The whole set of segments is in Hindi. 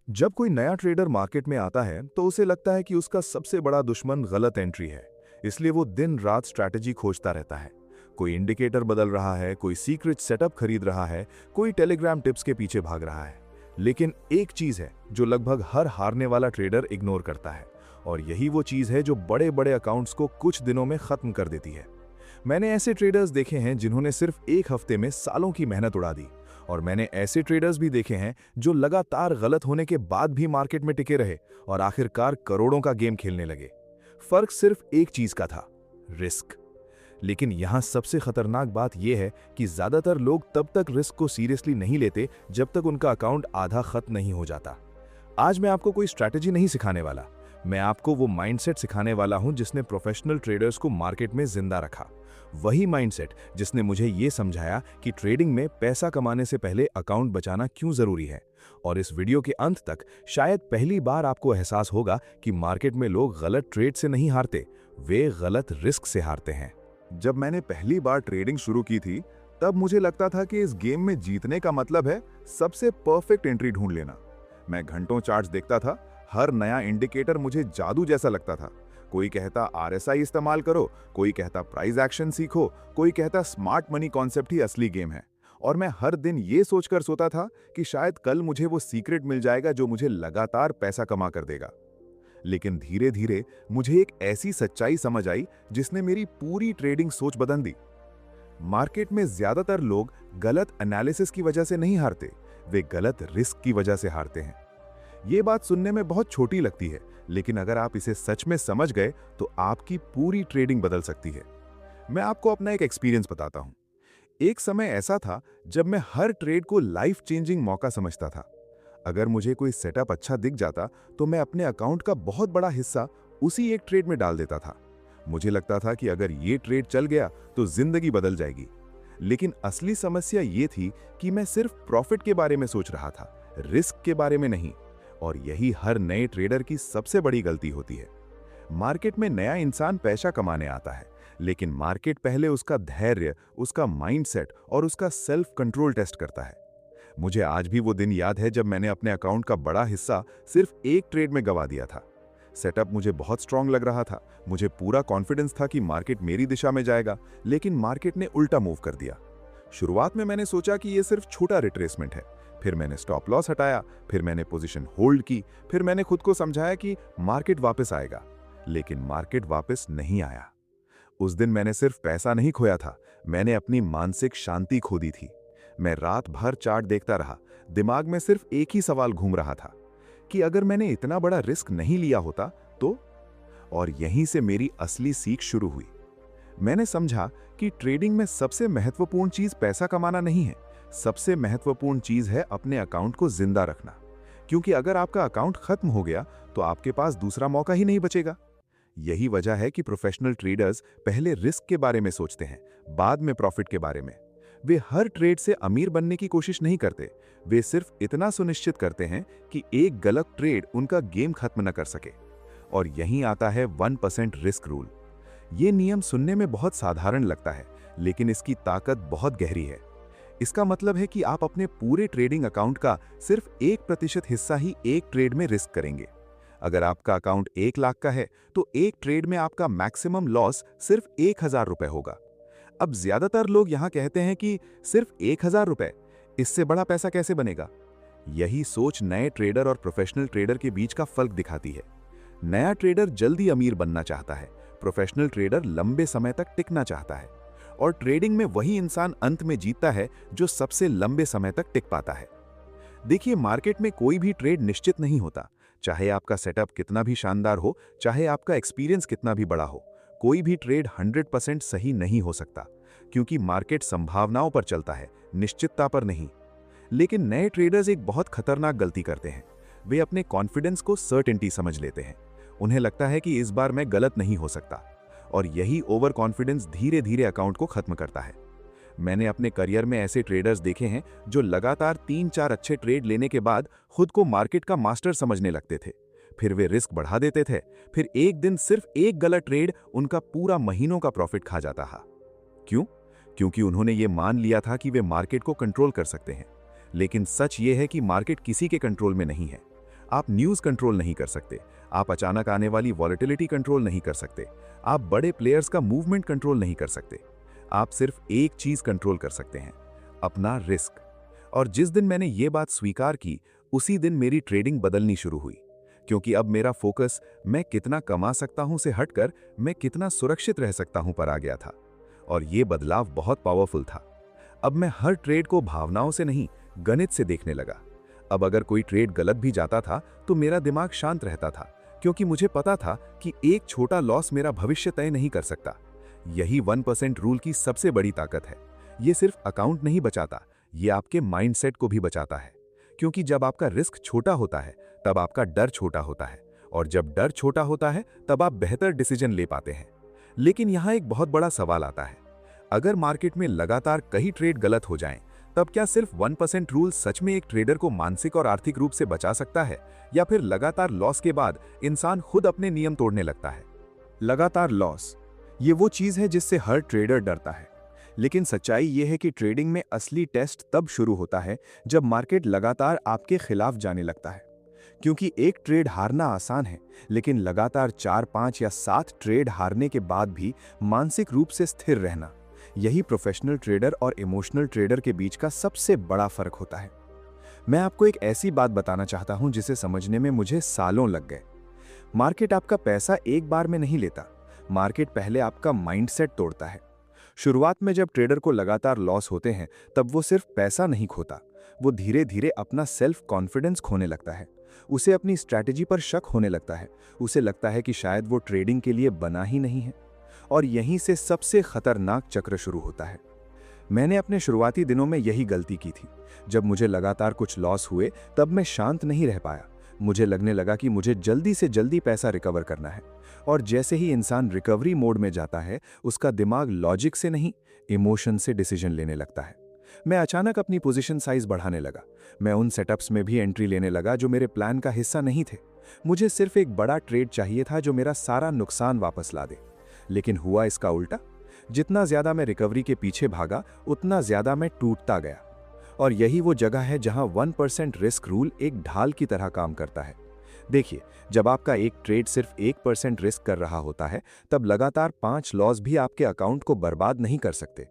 जब कोई नया ट्रेडर मार्केट में आता है तो उसे लगता है कि उसका सबसे बड़ा दुश्मन गलत एंट्री है। इसलिए वो दिन रात स्ट्रैटेजी खोजता रहता है। कोई इंडिकेटर बदल रहा है, कोई सीक्रेट सेटअप खरीद रहा है, कोई टेलीग्राम टिप्स के पीछे भाग रहा है। लेकिन एक चीज है जो लगभग हर हारने वाला ट्रेडर इग्नोर करता है, और यही वो चीज है जो बड़े बड़े अकाउंट्स को कुछ दिनों में खत्म कर देती है। मैंने ऐसे ट्रेडर्स देखे हैं जिन्होंने सिर्फ एक हफ्ते में सालों की मेहनत उड़ा दी, और मैंने ऐसे ट्रेडर्स भी देखे हैं जो लगातार गलत होने के बाद भी मार्केट में टिके रहे और आखिरकार करोड़ों का गेम खेलने लगे। फर्क सिर्फ एक चीज का था, रिस्क। लेकिन यहां सबसे खतरनाक बात यह है कि ज्यादातर लोग तब तक रिस्क को सीरियसली नहीं लेते जब तक उनका अकाउंट आधा खत्म नहीं हो जाता। आज मैं आपको कोई स्ट्रैटेजी नहीं सिखाने वाला, मैं आपको वो माइंडसेट सिखाने वाला हूं जिसने प्रोफेशनल ट्रेडर्स को मार्केट में जिंदा रखा। वही माइंडसेट जिसने मुझे ये समझाया कि ट्रेडिंग में पैसा कमाने से पहले अकाउंट बचाना क्यों जरूरी है। और इस वीडियो के अंत तक शायद पहली बार आपको एहसास होगा कि मार्केट में लोग गलत ट्रेड से नहीं हारते, वे गलत रिस्क से हारते हैं। जब मैंने पहली बार ट्रेडिंग शुरू की थी तब मुझे लगता था कि इस गेम में जीतने का मतलब है सबसे परफेक्ट एंट्री ढूंढ लेना। मैं घंटों चार्ट्स देखता था, हर नया इंडिकेटर मुझे जादू जैसा लगता था। कोई कहता आरएसआई इस्तेमाल करो, कोई कहता प्राइस एक्शन सीखो, कोई कहता स्मार्ट मनी कॉन्सेप्ट ही असली गेम है। और मैं हर दिन ये सोचकर सोता था कि शायद कल मुझे वो सीक्रेट मिल जाएगा जो मुझे लगातार पैसा कमा कर देगा। लेकिन धीरे धीरे मुझे एक ऐसी सच्चाई समझ आई जिसने मेरी पूरी ट्रेडिंग सोच बदल दी। मार्केट में ज्यादातर लोग गलत एनालिसिस की वजह से नहीं हारते, वे गलत रिस्क की वजह से हारते हैं। ये बात सुनने में बहुत छोटी लगती है, लेकिन अगर आप इसे सच में समझ गए तो आपकी पूरी ट्रेडिंग बदल सकती है। मैं आपको अपना एक एक्सपीरियंस बताता हूं। एक समय ऐसा था जब मैं हर ट्रेड को लाइफ चेंजिंग मौका समझता था। अगर मुझे कोई सेटअप अच्छा दिख जाता तो मैं अपने अकाउंट का बहुत बड़ा हिस्सा उसी एक ट्रेड में डाल देता था। मुझे लगता था कि अगर ये ट्रेड चल गया तो जिंदगी बदल जाएगी। लेकिन असली समस्या ये थी कि मैं सिर्फ प्रॉफिट के बारे में सोच रहा था, रिस्क के बारे में नहीं। और यही हर नए ट्रेडर की सबसे बड़ी गलती होती है। मार्केट में नया इंसान पैसा कमाने आता है, लेकिन मार्केट पहले उसका धैर्य, उसका माइंडसेट और उसका सेल्फ कंट्रोल टेस्ट करता है। मुझे आज भी वो दिन याद है जब मैंने अपने अकाउंट का बड़ा हिस्सा सिर्फ एक ट्रेड में गंवा दिया था। सेटअप मुझे बहुत स्ट्रांग लग रहा था, मुझे पूरा कॉन्फिडेंस था कि मार्केट मेरी दिशा में जाएगा, लेकिन मार्केट ने उल्टा मूव कर दिया। शुरुआत में मैंने सोचा कि यह सिर्फ छोटा रिट्रेसमेंट है, फिर मैंने स्टॉप लॉस हटाया, फिर मैंने पोजीशन होल्ड की, फिर मैंने खुद को समझाया कि मार्केट वापस आएगा। लेकिन मार्केट वापस नहीं आया। उस दिन मैंने सिर्फ पैसा नहीं खोया था, मैंने अपनी मानसिक शांति खो दी थी। मैं रात भर चार्ट देखता रहा, दिमाग में सिर्फ एक ही सवाल घूम रहा था कि अगर मैंने इतना बड़ा रिस्क नहीं लिया होता तो। और यहीं से मेरी असली सीख शुरू हुई। मैंने समझा कि ट्रेडिंग में सबसे महत्वपूर्ण चीज पैसा कमाना नहीं है, सबसे महत्वपूर्ण चीज है अपने अकाउंट को जिंदा रखना। क्योंकि अगर आपका अकाउंट खत्म हो गया तो आपके पास दूसरा मौका ही नहीं बचेगा। यही वजह है कि प्रोफेशनल ट्रेडर्स पहले रिस्क के बारे में सोचते हैं, बाद में प्रॉफिट के बारे में। वे हर ट्रेड से अमीर बनने की कोशिश नहीं करते, वे सिर्फ इतना सुनिश्चित करते हैं कि एक गलत ट्रेड उनका गेम खत्म न कर सके। और यहीं आता है 1% रिस्क रूल। ये नियम सुनने में बहुत साधारण लगता है, लेकिन इसकी ताकत बहुत गहरी है। इसका मतलब है कि आप अपने पूरे ट्रेडिंग अकाउंट का सिर्फ 1% हिस्सा ही एक ट्रेड में रिस्क करेंगे। अगर आपका अकाउंट 1 लाख का है तो एक ट्रेड में आपका मैक्सिमम लॉस सिर्फ 1000 रुपए होगा। अब ज्यादातर लोग यहां कहते हैं कि सिर्फ 1000 रुपए, इससे बड़ा पैसा कैसे बनेगा। यही सोच नए ट्रेडर और प्रोफेशनल ट्रेडर के बीच का फर्क दिखाती है। नया ट्रेडर जल्दी अमीर बनना चाहता है, प्रोफेशनल ट्रेडर लंबे समय तक टिकना चाहता है। और ट्रेडिंग में वही इंसान अंत में जीतता है जो सबसे लंबे समय तक टिक पाता है। देखिए, मार्केट में कोई भी ट्रेड निश्चित नहीं होता। चाहे आपका सेटअप कितना भी शानदार हो, चाहे आपका एक्सपीरियंस कितना भी बड़ा हो, कोई भी ट्रेड 100% सही नहीं हो सकता, क्योंकि मार्केट संभावनाओं पर चलता है, निश्चितता पर नहीं। लेकिन नए ट्रेडर्स एक बहुत खतरनाक गलती करते हैं। वे अपने कॉन्फिडेंस को सर्टेनिटी समझ लेते हैं। उन्हें लगता है कि इस बार मैं गलत नहीं हो सकता, और यही ओवर कॉन्फिडेंस धीरे धीरे अकाउंट को खत्म करता है। मैंने अपने करियर में ऐसे ट्रेडर्स देखे हैं जो लगातार 3-4 अच्छे ट्रेड लेने के बाद खुद को मार्केट का मास्टर समझने लगते थे। फिर वे रिस्क बढ़ा देते थे, फिर एक दिन सिर्फ एक गलत ट्रेड उनका पूरा महीनों का प्रॉफिट खा जाता था। क्यों? क्योंकि उन्होंने ये मान लिया था कि वे मार्केट को कंट्रोल कर सकते हैं। लेकिन सच ये है कि मार्केट किसी के कंट्रोल में नहीं है। आप न्यूज़ कंट्रोल नहीं कर सकते, आप अचानक आने वाली वॉलेटिलिटी कंट्रोल नहीं कर सकते, आप बड़े प्लेयर्स का मूवमेंट कंट्रोल नहीं कर सकते। आप सिर्फ एक चीज़ कंट्रोल कर सकते हैं, अपना रिस्क। और जिस दिन मैंने ये बात स्वीकार की, उसी दिन मेरी ट्रेडिंग बदलनी शुरू हुई, क्योंकि अब मेरा फोकस मैं कितना कमा सकता हूं से हटकर मैं कितना सुरक्षित रह सकता हूं पर आ गया था। और ये बदलाव बहुत पावरफुल था। अब मैं हर ट्रेड को भावनाओं से नहीं, गणित से देखने लगा। अब अगर कोई ट्रेड गलत भी जाता था तो मेरा दिमाग शांत रहता था, क्योंकि मुझे पता था कि एक छोटा लॉस मेरा भविष्य तय नहीं कर सकता। यही 1% रूल की सबसे बड़ी ताकत है। ये सिर्फ अकाउंट नहीं बचाता, ये आपके माइंडसेट को भी बचाता है। क्योंकि जब आपका रिस्क छोटा होता है तब आपका डर छोटा होता है, और जब डर छोटा होता है तब आप बेहतर डिसीजन ले पाते हैं। लेकिन यहाँ एक बहुत बड़ा सवाल आता है, अगर मार्केट में लगातार कई ट्रेड गलत हो जाएं, तब क्या सिर्फ 1% रूल सच में एक ट्रेडर को मानसिक और आर्थिक रूप से बचा सकता है, या फिर लगातार लॉस के बाद इंसान खुद अपने नियम तोड़ने लगता है? लगातार लॉस, ये वो चीज़ है जिससे हर ट्रेडर डरता है। लेकिन सच्चाई ये है कि ट्रेडिंग में असली टेस्ट तब शुरू होता है जब मार्केट लगातार आपके खिलाफ जाने लगता है। क्योंकि एक ट्रेड हारना आसान है, लेकिन लगातार 4, 5 या 7 ट्रेड हारने के बाद भी मानसिक रूप से स्थिर रहना, यही प्रोफेशनल ट्रेडर और इमोशनल ट्रेडर के बीच का सबसे बड़ा फर्क होता है। मैं आपको एक ऐसी बात बताना चाहता हूं जिसे समझने में मुझे सालों लग गए। मार्केट आपका पैसा एक बार में नहीं लेता, मार्केट पहले आपका माइंडसेट तोड़ता है। शुरुआत में जब ट्रेडर को लगातार लॉस होते हैं, तब वो सिर्फ पैसा नहीं खोता, वो धीरे धीरे अपना सेल्फ कॉन्फिडेंस खोने लगता है। उसे अपनी स्ट्रैटेजी पर शक होने लगता है, उसे लगता है कि शायद वो ट्रेडिंग के लिए बना ही नहीं है। और यहीं से सबसे खतरनाक चक्र शुरू होता है। मैंने अपने शुरुआती दिनों में यही गलती की थी। जब मुझे लगातार कुछ लॉस हुए, तब मैं शांत नहीं रह पाया। मुझे लगने लगा कि मुझे जल्दी से जल्दी पैसा रिकवर करना है। और जैसे ही इंसान रिकवरी मोड में जाता है, उसका दिमाग लॉजिक से नहीं, इमोशन से डिसीजन लेने लगता है। मैं अचानक अपनी पोजीशन साइज बढ़ाने लगा। मैं उन सेटअप्स में भी एंट्री लेने लगा जो मेरे प्लान का हिस्सा नहीं थे। मुझे सिर्फ एक बड़ा ट्रेड चाहिए था जो मेरा सारा नुकसान वापस ला दे। लेकिन हुआ इसका उल्टा। जितना ज्यादा मैं रिकवरी के पीछे भागा, उतना ज्यादा मैं टूटता गया। और यही वो जगह है जहां 1% रिस्क रूल एक ढाल की तरह काम करता है। देखिए, जब आपका एक ट्रेड सिर्फ 1% रिस्क कर रहा होता है, तब लगातार 5 लॉस भी आपके अकाउंट को बर्बाद नहीं कर सकते।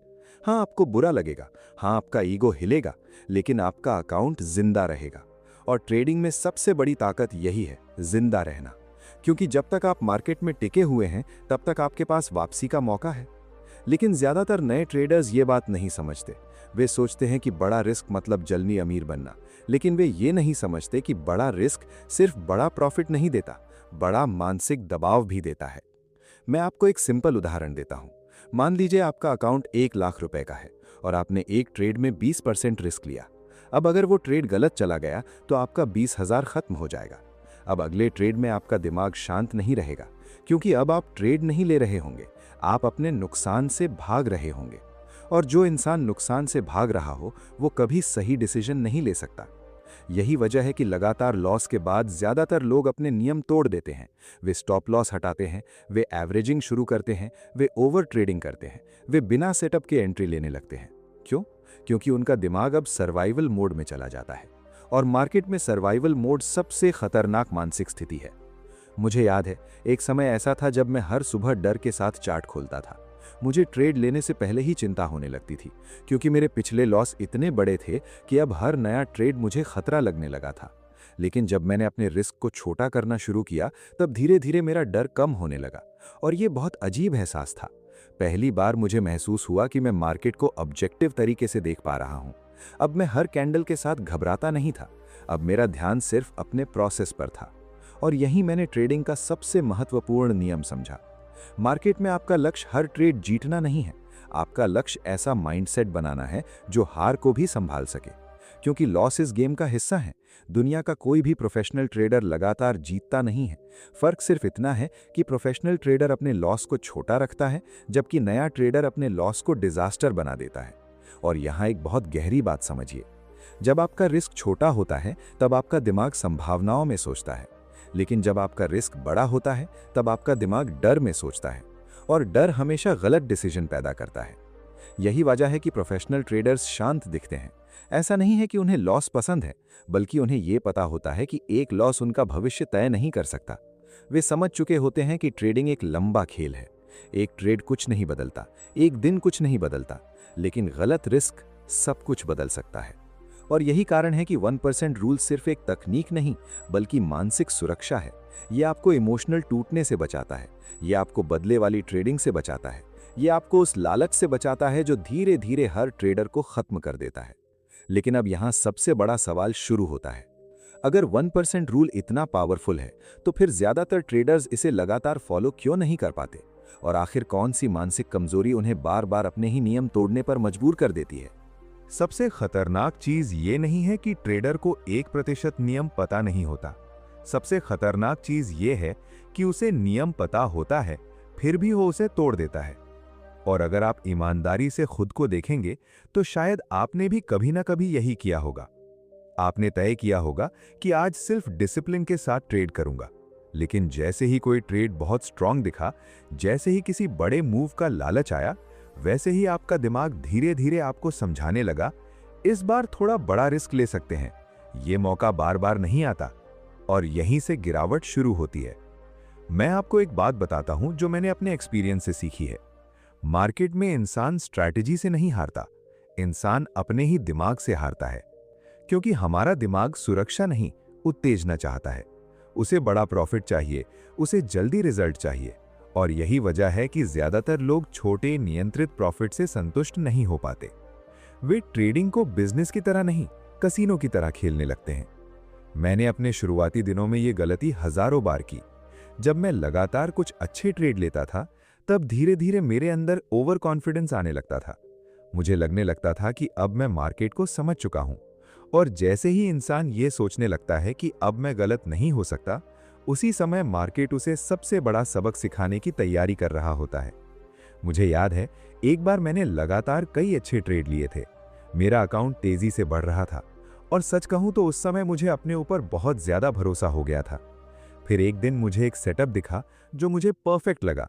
हाँ, आपको बुरा लगेगा, हाँ, आपका ईगो हिलेगा, लेकिन आपका अकाउंट जिंदा रहेगा। और ट्रेडिंग में सबसे बड़ी ताकत यही है, जिंदा रहना। क्योंकि जब तक आप मार्केट में टिके हुए हैं, तब तक आपके पास वापसी का मौका है। लेकिन ज्यादातर नए ट्रेडर्स ये बात नहीं समझते। वे सोचते हैं कि बड़ा रिस्क मतलब जल्दी अमीर बनना, लेकिन वे ये नहीं समझते कि बड़ा रिस्क सिर्फ बड़ा प्रॉफिट नहीं देता, बड़ा मानसिक दबाव भी देता है। मैं आपको एक सिंपल उदाहरण देता हूं। मान लीजिए आपका अकाउंट 1 लाख रुपए का है और आपने एक ट्रेड में 20% रिस्क लिया। अब अगर वो ट्रेड गलत चला गया तो आपका 20,000 खत्म हो जाएगा। अब अगले ट्रेड में आपका दिमाग शांत नहीं रहेगा, क्योंकि अब आप ट्रेड नहीं ले रहे होंगे, आप अपने नुकसान से भाग रहे होंगे। और जो इंसान नुकसान से भाग रहा हो, वो कभी सही डिसीजन नहीं ले सकता। यही वजह है कि लगातार लॉस के बाद ज्यादातर लोग अपने नियम तोड़ देते हैं। वे स्टॉप लॉस हटाते हैं, वे एवरेजिंग शुरू करते हैं, वे ओवर ट्रेडिंग करते हैं, वे बिना सेटअप के एंट्री लेने लगते हैं। क्यों? क्योंकि उनका दिमाग अब सर्वाइवल मोड में चला जाता है। और मार्केट में सर्वाइवल मोड सबसे खतरनाक मानसिक स्थिति है। मुझे याद है, एक समय ऐसा था जब मैं हर सुबह डर के साथ चार्ट खोलता था। मुझे ट्रेड लेने से पहले ही चिंता होने लगती थी, क्योंकि मेरे पिछले लॉस इतने बड़े थे कि अब हर नया ट्रेड मुझे खतरा लगने लगा था। लेकिन जब मैंने अपने रिस्क को छोटा करना शुरू किया, तब धीरे धीरे मेरा डर कम होने लगा। और ये बहुत अजीब एहसास था। पहली बार मुझे महसूस हुआ कि मैं मार्केट को ऑब्जेक्टिव तरीके से देख पा रहा हूं। अब मैं हर कैंडल के साथ घबराता नहीं था। अब मेरा ध्यान सिर्फ अपने प्रोसेस पर था। और यही मैंने ट्रेडिंग का सबसे महत्वपूर्ण नियम समझा। मार्केट में आपका लक्ष्य हर ट्रेड जीतना नहीं है, आपका लक्ष्य ऐसा माइंडसेट बनाना है जो हार को भी संभाल सके। क्योंकि लॉस इस गेम का हिस्सा है। दुनिया का कोई भी प्रोफेशनल ट्रेडर लगातार जीतता नहीं है। फर्क सिर्फ इतना है कि प्रोफेशनल ट्रेडर अपने लॉस को छोटा रखता है, जबकि नया ट्रेडर अपने लॉस को डिजास्टर बना देता है। और यहाँ एक बहुत गहरी बात समझिए, जब आपका रिस्क छोटा होता है तब आपका दिमाग संभावनाओं में सोचता है, लेकिन जब आपका रिस्क बड़ा होता है तब आपका दिमाग डर में सोचता है। और डर हमेशा गलत डिसीजन पैदा करता है। यही वजह है कि प्रोफेशनल ट्रेडर्स शांत दिखते हैं, ऐसा नहीं है कि उन्हें लॉस पसंद है, बल्कि उन्हें ये पता होता है कि एक लॉस उनका भविष्य तय नहीं कर सकता। वे समझ चुके होते हैं कि ट्रेडिंग एक लंबा खेल है। एक ट्रेड कुछ नहीं बदलता, एक दिन कुछ नहीं बदलता, लेकिन गलत रिस्क सब कुछ बदल सकता है। और यही कारण है कि 1% रूल सिर्फ एक तकनीक नहीं, बल्कि मानसिक सुरक्षा है। ये आपको इमोशनल टूटने से बचाता है, ये आपको बदले वाली ट्रेडिंग से बचाता है, ये आपको उस लालच से बचाता है जो धीरे धीरे हर ट्रेडर को खत्म कर देता है। लेकिन अब यहाँ सबसे बड़ा सवाल शुरू होता है। अगर 1% रूल इतना पावरफुल है, तो फिर ज्यादातर ट्रेडर्स इसे लगातार फॉलो क्यों नहीं कर पाते? और आखिर कौन सी मानसिक कमजोरी उन्हें बार बार अपने ही नियम तोड़ने पर मजबूर कर देती है? सबसे खतरनाक चीज ये नहीं है कि ट्रेडर को 1% नियम पता नहीं होता। सबसे खतरनाक चीज ये है कि उसे नियम पता होता है, फिर भी वो उसे तोड़ देता है। और अगर आप ईमानदारी से खुद को देखेंगे, तो शायद आपने भी कभी ना कभी यही किया होगा। आपने तय किया होगा कि आज सिर्फ डिसिप्लिन के साथ ट्रेड करूंगा, लेकिन जैसे ही कोई ट्रेड बहुत स्ट्रांग दिखा, जैसे ही किसी बड़े मूव का लालच आया, वैसे ही आपका दिमाग धीरे धीरे आपको समझाने लगा, इस बार थोड़ा बड़ा रिस्क ले सकते हैं, ये मौका बार बार नहीं आता। और यहीं से गिरावट शुरू होती है। मैं आपको एक बात बताता हूं जो मैंने अपने एक्सपीरियंस से सीखी है। मार्केट में इंसान स्ट्रैटेजी से नहीं हारता, इंसान अपने ही दिमाग से हारता है। क्योंकि हमारा दिमाग सुरक्षा नहीं, उत्तेजना चाहता है। उसे बड़ा प्रॉफिट चाहिए, उसे जल्दी रिजल्ट चाहिए। और यही वजह है कि ज्यादातर लोग छोटे नियंत्रित प्रॉफिट से संतुष्ट नहीं हो पाते। वे ट्रेडिंग को बिजनेस की तरह नहीं, कसीनो की तरह खेलने लगते हैं। मैंने अपने शुरुआती दिनों में ये गलती हजारों बार की। जब मैं लगातार कुछ अच्छे ट्रेड लेता था, तब धीरे धीरे मेरे अंदर ओवर कॉन्फिडेंस आने लगता था। मुझे लगने लगता था कि अब मैं मार्केट को समझ चुका हूं। और जैसे ही इंसान ये सोचने लगता है कि अब मैं गलत नहीं हो सकता, उसी समय मार्केट उसे सबसे बड़ा सबक सिखाने की तैयारी कर रहा होता है। मुझे याद है, एक बार मैंने लगातार कई अच्छे ट्रेड लिए थे। मेरा अकाउंट तेजी से बढ़ रहा था, और सच कहूं तो उस समय मुझे अपने ऊपर बहुत ज्यादा भरोसा हो गया था। फिर एक दिन मुझे एक सेटअप दिखा जो मुझे परफेक्ट लगा।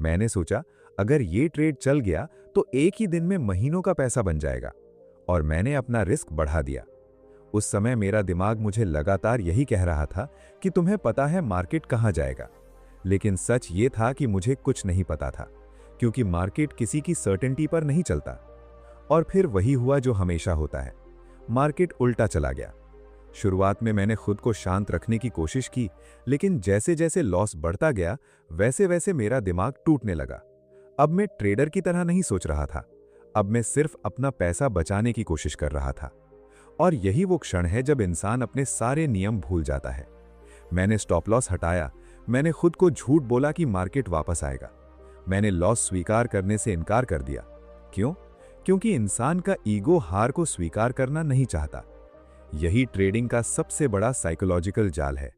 मैंने सोचा, अगर ये ट्रेड चल गया तो एक ही दिन में महीनों का पैसा बन जाएगा। और मैंने अपना रिस्क बढ़ा दिया। उस समय मेरा दिमाग मुझे लगातार यही कह रहा था कि तुम्हें पता है मार्केट कहां जाएगा। लेकिन सच ये था कि मुझे कुछ नहीं पता था, क्योंकि मार्केट किसी की सर्टेनिटी पर नहीं चलता। और फिर वही हुआ जो हमेशा होता है, मार्केट उल्टा चला गया। शुरुआत में मैंने खुद को शांत रखने की कोशिश की, लेकिन जैसे जैसे लॉस बढ़ता गया, वैसे वैसे मेरा दिमाग टूटने लगा। अब मैं ट्रेडर की तरह नहीं सोच रहा था, अब मैं सिर्फ अपना पैसा बचाने की कोशिश कर रहा था। और यही वो क्षण है जब इंसान अपने सारे नियम भूल जाता है। मैंने स्टॉप लॉस हटाया, मैंने खुद को झूठ बोला कि मार्केट वापस आएगा। मैंने लॉस स्वीकार करने से इनकार कर दिया। क्यों? क्योंकि इंसान का ईगो हार को स्वीकार करना नहीं चाहता। यही ट्रेडिंग का सबसे बड़ा साइकोलॉजिकल जाल है।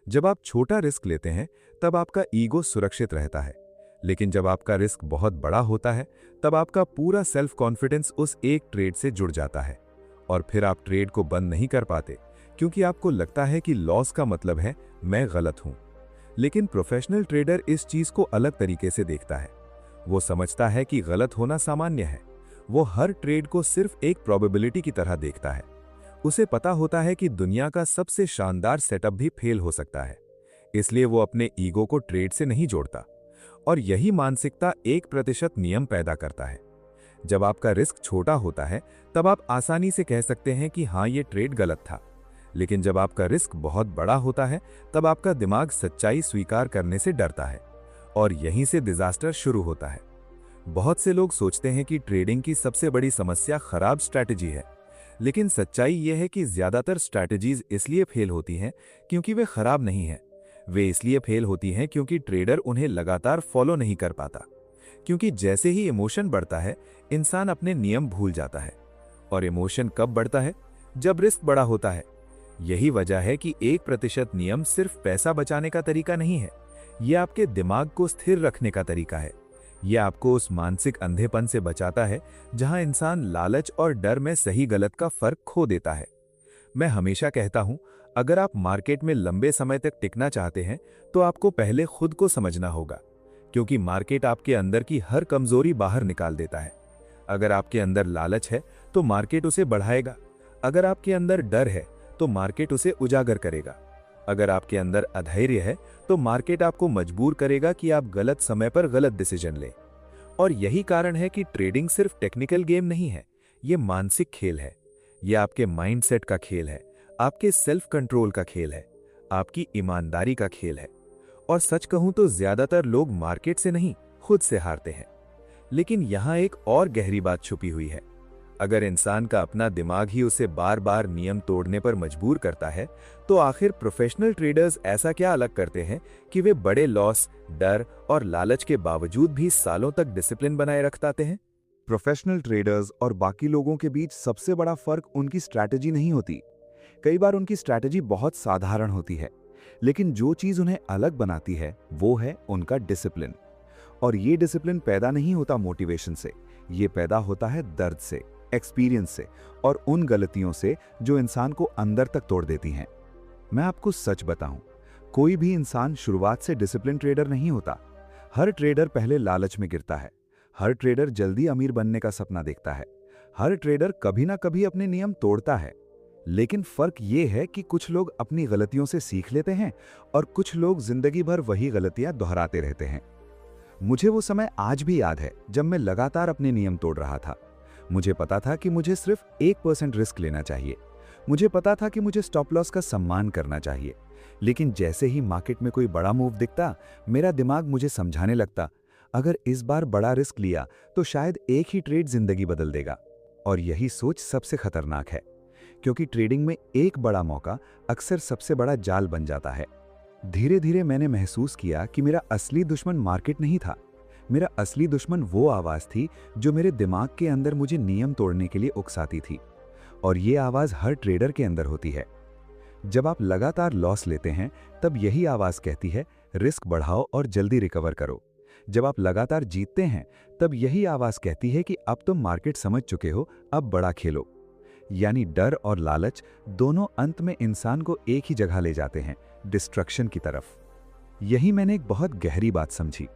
जब आप छोटा रिस्क लेते हैं, तब आपका ईगो सुरक्षित रहता है। लेकिन जब आपका रिस्क बहुत बड़ा होता है, तब आपका पूरा सेल्फ कॉन्फिडेंस उस एक ट्रेड से जुड़ जाता है। और फिर आप ट्रेड को बंद नहीं कर पाते, क्योंकि आपको लगता है कि लॉस का मतलब है मैं गलत हूं। लेकिन प्रोफेशनल ट्रेडर इस चीज को अलग तरीके से देखता है। वो समझता है कि गलत होना सामान्य है। वो हर ट्रेड को सिर्फ एक प्रोबेबिलिटी की तरह देखता है। उसे पता होता है कि दुनिया का सबसे शानदार सेटअप भी फेल हो सकता है। इसलिए वो अपने ईगो को ट्रेड से नहीं जोड़ता। और यही मानसिकता 1% नियम पैदा करता है। जब आपका रिस्क छोटा होता है, तब आप आसानी से कह सकते हैं कि हाँ, ये ट्रेड गलत था। लेकिन जब आपका रिस्क बहुत बड़ा होता है, तब आपका दिमाग सच्चाई स्वीकार करने से डरता है। और यहीं से डिजास्टर शुरू होता है। बहुत से लोग सोचते हैं कि ट्रेडिंग की सबसे बड़ी समस्या खराब स्ट्रैटेजी है। लेकिन सच्चाई यह है कि ज्यादातर स्ट्रैटेजीज इसलिए फेल होती हैं क्योंकि वे खराब नहीं हैं। वे इसलिए फेल होती हैं क्योंकि ट्रेडर उन्हें लगातार फॉलो नहीं कर पाता। क्योंकि जैसे ही इमोशन बढ़ता है, इंसान अपने नियम भूल जाता है। और इमोशन कब बढ़ता है? जब रिस्क बड़ा होता है। यही वजह है कि 1% नियम सिर्फ पैसा बचाने का तरीका नहीं है, यह आपके दिमाग को स्थिर रखने का तरीका है। यह आपको उस मानसिक अंधेपन से बचाता है जहां इंसान लालच और डर में सही गलत का फर्क खो देता है। मैं हमेशा कहता हूं, अगर आप मार्केट में लंबे समय तक टिकना चाहते हैं, तो आपको पहले खुद को समझना होगा। क्योंकि मार्केट आपके अंदर की हर कमजोरी बाहर निकाल देता है। अगर आपके अंदर लालच है, तो मार्केट उसे बढ़ाएगा। अगर आपके अंदर डर है तो मार्केट उसे उजागर करेगा। अगर आपके अंदर अधैर्य है तो मार्केट आपको मजबूर करेगा कि आप गलत समय पर गलत डिसीजन लें। और यही कारण है कि ट्रेडिंग सिर्फ टेक्निकल गेम नहीं है, ये मानसिक खेल है। ये आपके माइंडसेट का खेल है, आपके सेल्फ कंट्रोल का खेल है, आपकी ईमानदारी का खेल है। और सच कहूं तो ज्यादातर लोग मार्केट से नहीं, खुद से हारते हैं। लेकिन यहां एक और गहरी बात छुपी हुई है। अगर इंसान का अपना दिमाग ही उसे बार बार नियम तोड़ने पर मजबूर करता है, तो आखिर प्रोफेशनल ट्रेडर्स ऐसा क्या अलग करते हैं कि वे बड़े लॉस, डर और लालच के बावजूद भी सालों तक डिसिप्लिन बनाए रखते हैं? प्रोफेशनल ट्रेडर्स और बाकी लोगों के बीच सबसे बड़ा फर्क उनकी स्ट्रैटेजी नहीं होती। कई बार उनकी स्ट्रैटेजी बहुत साधारण होती है, लेकिन जो चीज उन्हें अलग बनाती है वो है उनका डिसिप्लिन। और ये डिसिप्लिन पैदा नहीं होता मोटिवेशन से, ये पैदा होता है दर्द से, एक्सपीरियंस से और उन गलतियों से जो इंसान को अंदर तक तोड़ देती हैं। मैं आपको सच बताऊं, कोई भी इंसान शुरुआत से डिसिप्लिन ट्रेडर नहीं होता। हर ट्रेडर पहले लालच में गिरता है, हर ट्रेडर जल्दी अमीर बनने का सपना देखता है, हर ट्रेडर कभी ना कभी अपने नियम तोड़ता है। लेकिन फर्क ये है कि कुछ लोग अपनी गलतियों से सीख लेते हैं और कुछ लोग जिंदगी भर वही गलतियां दोहराते रहते हैं। मुझे वो समय आज भी याद है जब मैं लगातार अपने नियम तोड़ रहा था। मुझे पता था कि मुझे सिर्फ 1% रिस्क लेना चाहिए, मुझे पता था कि मुझे स्टॉप लॉस का सम्मान करना चाहिए। लेकिन जैसे ही मार्केट में कोई बड़ा मूव दिखता, मेरा दिमाग मुझे समझाने लगता, अगर इस बार बड़ा रिस्क लिया तो शायद एक ही ट्रेड जिंदगी बदल देगा। और यही सोच सबसे खतरनाक है, क्योंकि ट्रेडिंग में एक बड़ा मौका अक्सर सबसे बड़ा जाल बन जाता है। धीरे धीरे मैंने महसूस किया कि मेरा असली दुश्मन मार्केट नहीं था, मेरा असली दुश्मन वो आवाज थी जो मेरे दिमाग के अंदर मुझे नियम तोड़ने के लिए उकसाती थी। और ये आवाज हर ट्रेडर के अंदर होती है। जब आप लगातार लॉस लेते हैं, तब यही आवाज कहती है रिस्क बढ़ाओ और जल्दी रिकवर करो। जब आप लगातार जीतते हैं, तब यही आवाज कहती है कि अब तुम मार्केट समझ चुके हो, अब बड़ा खेलो। यानी डर और लालच दोनों अंत में इंसान को एक ही जगह ले जाते हैं, डिस्ट्रक्शन की तरफ। यही मैंने एक बहुत गहरी बात समझी।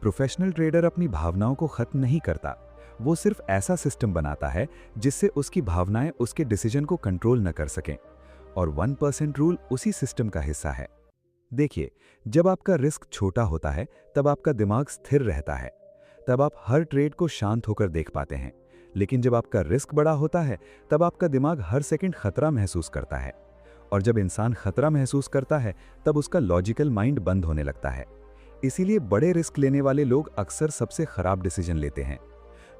प्रोफेशनल ट्रेडर अपनी भावनाओं को खत्म नहीं करता, वो सिर्फ ऐसा सिस्टम बनाता है जिससे उसकी भावनाएं उसके डिसीजन को कंट्रोल न कर सकें। और 1% रूल उसी सिस्टम का हिस्सा है। देखिए, जब आपका रिस्क छोटा होता है तब आपका दिमाग स्थिर रहता है, तब आप हर ट्रेड को शांत होकर देख पाते हैं। लेकिन जब आपका रिस्क बड़ा होता है तब आपका दिमाग हर सेकंड खतरा महसूस करता है। और जब इंसान खतरा महसूस करता है तब उसका लॉजिकल माइंड बंद होने लगता है। इसीलिए बड़े रिस्क लेने वाले लोग अक्सर सबसे खराब डिसीजन लेते हैं।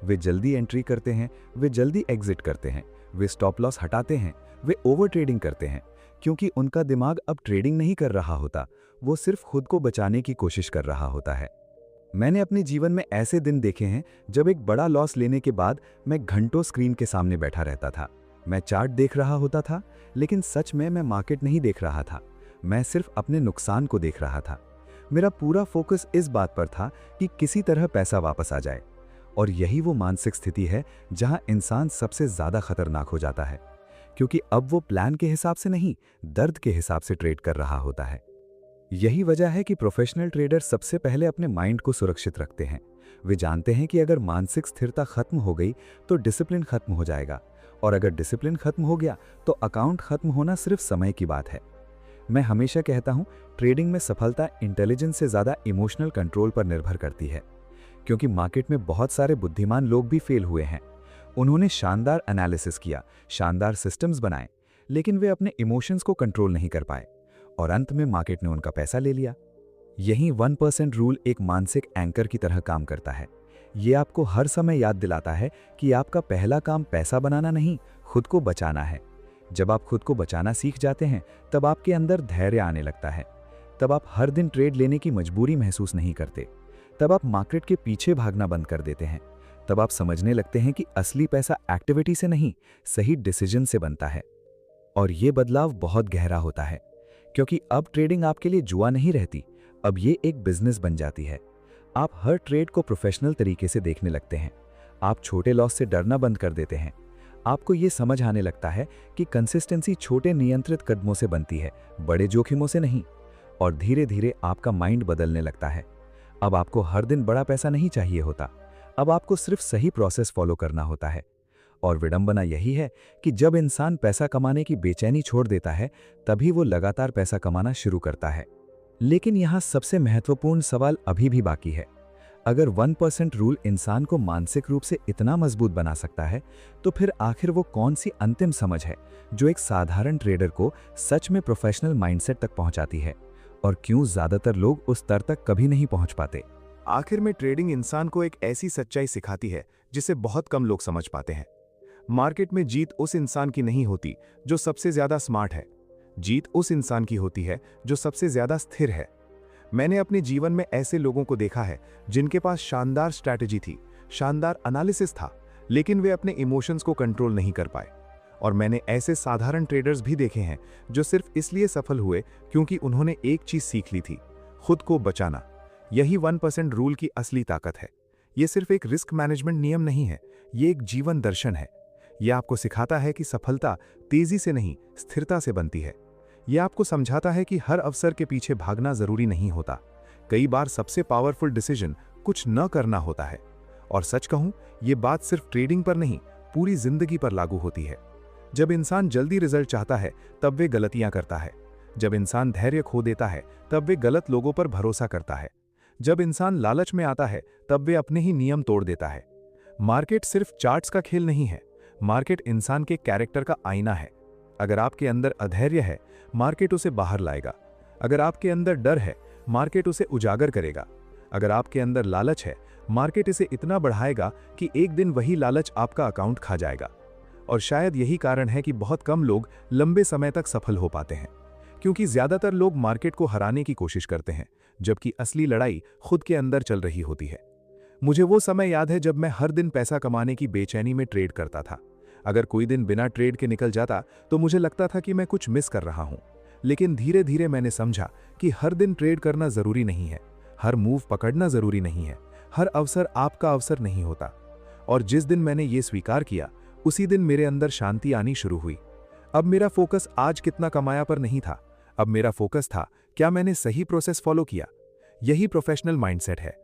वे जल्दी एंट्री करते हैं, वे जल्दी एग्जिट करते हैं, वे स्टॉप लॉस हटाते हैं, वे ओवर ट्रेडिंग करते हैं, क्योंकि उनका दिमाग अब ट्रेडिंग नहीं कर रहा होता, वो सिर्फ खुद को बचाने की कोशिश कर रहा होता है। मैंने अपने जीवन में ऐसे दिन देखे हैं जब एक बड़ा लॉस लेने के बाद मैं घंटों स्क्रीन के सामने बैठा रहता था। मैं चार्ट देख रहा होता था, लेकिन सच में मैं मार्केट नहीं देख रहा था, मैं सिर्फ अपने नुकसान को देख रहा था। मेरा पूरा फोकस इस बात पर था कि किसी तरह पैसा वापस आ जाए। और यही वो मानसिक स्थिति है जहां इंसान सबसे ज्यादा खतरनाक हो जाता है, क्योंकि अब वो प्लान के हिसाब से नहीं, दर्द के हिसाब से ट्रेड कर रहा होता है। यही वजह है कि प्रोफेशनल ट्रेडर सबसे पहले अपने माइंड को सुरक्षित रखते हैं। वे जानते हैं कि अगर मानसिक स्थिरता खत्म हो गई तो डिसिप्लिन खत्म हो जाएगा, और अगर डिसिप्लिन खत्म हो गया तो अकाउंट खत्म होना सिर्फ समय की बात है। मैं हमेशा कहता हूं, ट्रेडिंग में सफलता इंटेलिजेंस से ज्यादा इमोशनल कंट्रोल पर निर्भर करती है, क्योंकि मार्केट में बहुत सारे बुद्धिमान लोग भी फेल हुए हैं। उन्होंने शानदार एनालिसिस किया, शानदार सिस्टम्स बनाए, लेकिन वे अपने इमोशंस को कंट्रोल नहीं कर पाए और अंत में मार्केट ने उनका पैसा ले लिया। यही 1% रूल एक मानसिक एंकर की तरह काम करता है। ये आपको हर समय याद दिलाता है कि आपका पहला काम पैसा बनाना नहीं, खुद को बचाना है। जब आप खुद को बचाना सीख जाते हैं तब आपके अंदर धैर्य आने लगता है, तब आप हर दिन ट्रेड लेने की मजबूरी महसूस नहीं करते, तब आप मार्केट के पीछे भागना बंद कर देते हैं, तब आप समझने लगते हैं कि असली पैसा एक्टिविटी से नहीं, सही डिसीजन से बनता है। और ये बदलाव बहुत गहरा होता है, क्योंकि अब ट्रेडिंग आपके लिए जुआ नहीं रहती, अब ये एक बिजनेस बन जाती है। आप हर ट्रेड को प्रोफेशनल तरीके से देखने लगते हैं, आप छोटे लॉस से डरना बंद कर देते हैं। आपको ये समझ आने लगता है कि कंसिस्टेंसी छोटे नियंत्रित कदमों से बनती है, बड़े जोखिमों से नहीं। और धीरे धीरे आपका माइंड बदलने लगता है। अब आपको हर दिन बड़ा पैसा नहीं चाहिए होता, अब आपको सिर्फ सही प्रोसेस फॉलो करना होता है। और विडंबना यही है कि जब इंसान पैसा कमाने की बेचैनी छोड़ देता है, तभी वो लगातार पैसा कमाना शुरू करता है। लेकिन यहाँ सबसे महत्वपूर्ण सवाल अभी भी बाकी है। अगर 1% रूल इंसान को मानसिक रूप से इतना मजबूत बना सकता है, तो फिर आखिर वो कौन सी अंतिम समझ है जो एक साधारण ट्रेडर को सच में प्रोफेशनल माइंडसेट तक पहुंचाती है, और क्यों ज्यादातर लोग उस स्तर तक कभी नहीं पहुंच पाते? आखिर में ट्रेडिंग इंसान को एक ऐसी सच्चाई सिखाती है जिसे बहुत कम लोग समझ पाते हैं। मार्केट में जीत उस इंसान की नहीं होती जो सबसे ज्यादा स्मार्ट है। जीत उस इंसान की होती है जो सबसे ज्यादा स्थिर है। मैंने अपने जीवन में ऐसे लोगों को देखा है जिनके पास शानदार स्ट्रैटेजी थी, शानदार एनालिसिस था, लेकिन वे अपने इमोशंस को कंट्रोल नहीं कर पाए। और मैंने ऐसे साधारण ट्रेडर्स भी देखे हैं जो सिर्फ इसलिए सफल हुए क्योंकि उन्होंने एक चीज सीख ली थी, खुद को बचाना। यही 1% रूल की असली ताकत है। ये सिर्फ एक रिस्क मैनेजमेंट नियम नहीं है, ये एक जीवन दर्शन है। यह आपको सिखाता है कि सफलता तेजी से नहीं, स्थिरता से बनती है। यह आपको समझाता है कि हर अवसर के पीछे भागना जरूरी नहीं होता। कई बार सबसे पावरफुल डिसीजन कुछ न करना होता है। और सच कहूं, यह बात सिर्फ ट्रेडिंग पर नहीं, पूरी जिंदगी पर लागू होती है। जब इंसान जल्दी रिजल्ट चाहता है, तब वे गलतियां करता है। जब इंसान धैर्य खो देता है, तब वे गलत लोगों पर भरोसा करता है। जब इंसान लालच में आता है, तब वे अपने ही नियम तोड़ देता है। मार्केट सिर्फ चार्ट्स का खेल नहीं है, मार्केट इंसान के कैरेक्टर का आईना है। अगर आपके अंदर अधैर्य है, मार्केट उसे बाहर लाएगा। अगर आपके अंदर डर है, मार्केट उसे उजागर करेगा। अगर आपके अंदर लालच है, मार्केट इसे इतना बढ़ाएगा कि एक दिन वही लालच आपका अकाउंट खा जाएगा। और शायद यही कारण है कि बहुत कम लोग लंबे समय तक सफल हो पाते हैं, क्योंकि ज्यादातर लोग मार्केट को हराने की कोशिश करते हैं, जबकि असली लड़ाई खुद के अंदर चल रही होती है। मुझे वो समय याद है जब मैं हर दिन पैसा कमाने की बेचैनी में ट्रेड करता था। अगर कोई दिन बिना ट्रेड के निकल जाता तो मुझे लगता था कि मैं कुछ मिस कर रहा हूं। लेकिन धीरे धीरे मैंने समझा कि हर दिन ट्रेड करना जरूरी नहीं है, हर मूव पकड़ना जरूरी नहीं है, हर अवसर आपका अवसर नहीं होता। और जिस दिन मैंने ये स्वीकार किया, उसी दिन मेरे अंदर शांति आनी शुरू हुई। अब मेरा फोकस आज कितना कमाया पर नहीं था, अब मेरा फोकस था क्या मैंने सही प्रोसेस फॉलो किया। यही प्रोफेशनल माइंडसेट है।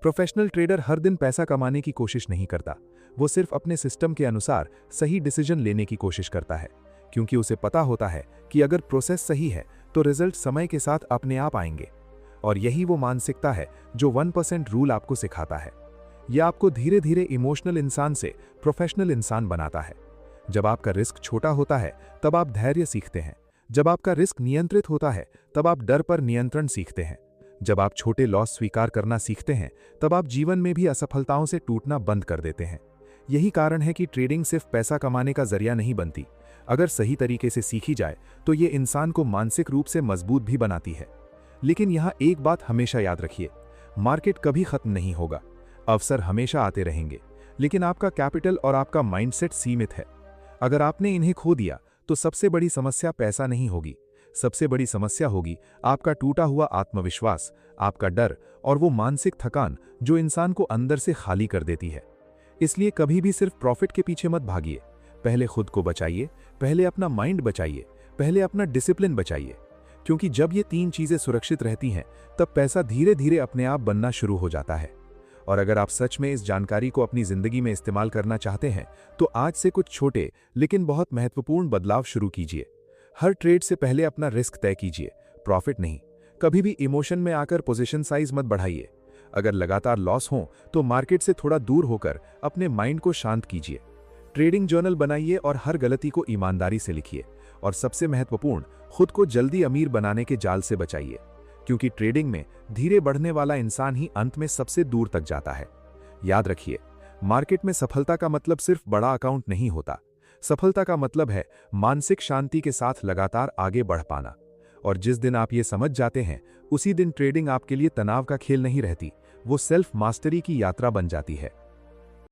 प्रोफेशनल ट्रेडर हर दिन पैसा कमाने की कोशिश नहीं करता, वो सिर्फ अपने सिस्टम के अनुसार सही डिसीजन लेने की कोशिश करता है, क्योंकि उसे पता होता है कि अगर प्रोसेस सही है तो रिजल्ट समय के साथ अपने आप आएंगे। और यही वो मानसिकता है जो 1% रूल आपको सिखाता है। यह आपको धीरे धीरे इमोशनल इंसान से प्रोफेशनल इंसान बनाता है। जब आपका रिस्क छोटा होता है, तब आप धैर्य सीखते हैं। जब आपका रिस्क नियंत्रित होता है, तब आप डर पर नियंत्रण सीखते हैं। जब आप छोटे लॉस स्वीकार करना सीखते हैं, तब आप जीवन में भी असफलताओं से टूटना बंद कर देते हैं। यही कारण है कि ट्रेडिंग सिर्फ पैसा कमाने का जरिया नहीं बनती। अगर सही तरीके से सीखी जाए तो ये इंसान को मानसिक रूप से मजबूत भी बनाती है। लेकिन यहाँ एक बात हमेशा याद रखिए, मार्केट कभी खत्म नहीं होगा, अवसर हमेशा आते रहेंगे, लेकिन आपका कैपिटल और आपका माइंडसेट सीमित है। अगर आपने इन्हें खो दिया तो सबसे बड़ी समस्या पैसा नहीं होगी, सबसे बड़ी समस्या होगी आपका टूटा हुआ आत्मविश्वास, आपका डर और वो मानसिक थकान जो इंसान को अंदर से खाली कर देती है। इसलिए कभी भी सिर्फ प्रॉफिट के पीछे मत भागिए। पहले खुद को बचाइए, पहले अपना माइंड बचाइए, पहले अपना डिसिप्लिन बचाइए। क्योंकि जब ये 3 चीजें सुरक्षित रहती हैं, तब पैसा धीरे धीरे अपने आप बनना शुरू हो जाता है। और अगर आप सच में इस जानकारी को अपनी जिंदगी में इस्तेमाल करना चाहते हैं, तो आज से कुछ छोटे लेकिन बहुत महत्वपूर्ण बदलाव शुरू कीजिए। हर ट्रेड से पहले अपना रिस्क तय कीजिए, प्रॉफिट नहीं। कभी भी इमोशन में आकर पोजीशन साइज मत बढ़ाइए। अगर लगातार लॉस हो तो मार्केट से थोड़ा दूर होकर अपने माइंड को शांत कीजिए। ट्रेडिंग जर्नल बनाइए और हर गलती को ईमानदारी से लिखिए। और सबसे महत्वपूर्ण, खुद को जल्दी अमीर बनाने के जाल से बचाइए, क्योंकि ट्रेडिंग में धीरे बढ़ने वाला इंसान ही अंत में सबसे दूर तक जाता है। याद रखिए, मार्केट में सफलता का मतलब सिर्फ बड़ा अकाउंट नहीं होता। सफलता का मतलब है मानसिक शांति के साथ लगातार आगे बढ़ पाना। और जिस दिन आप ये समझ जाते हैं, उसी दिन ट्रेडिंग आपके लिए तनाव का खेल नहीं रहती, वो सेल्फ मास्टरी की यात्रा बन जाती है।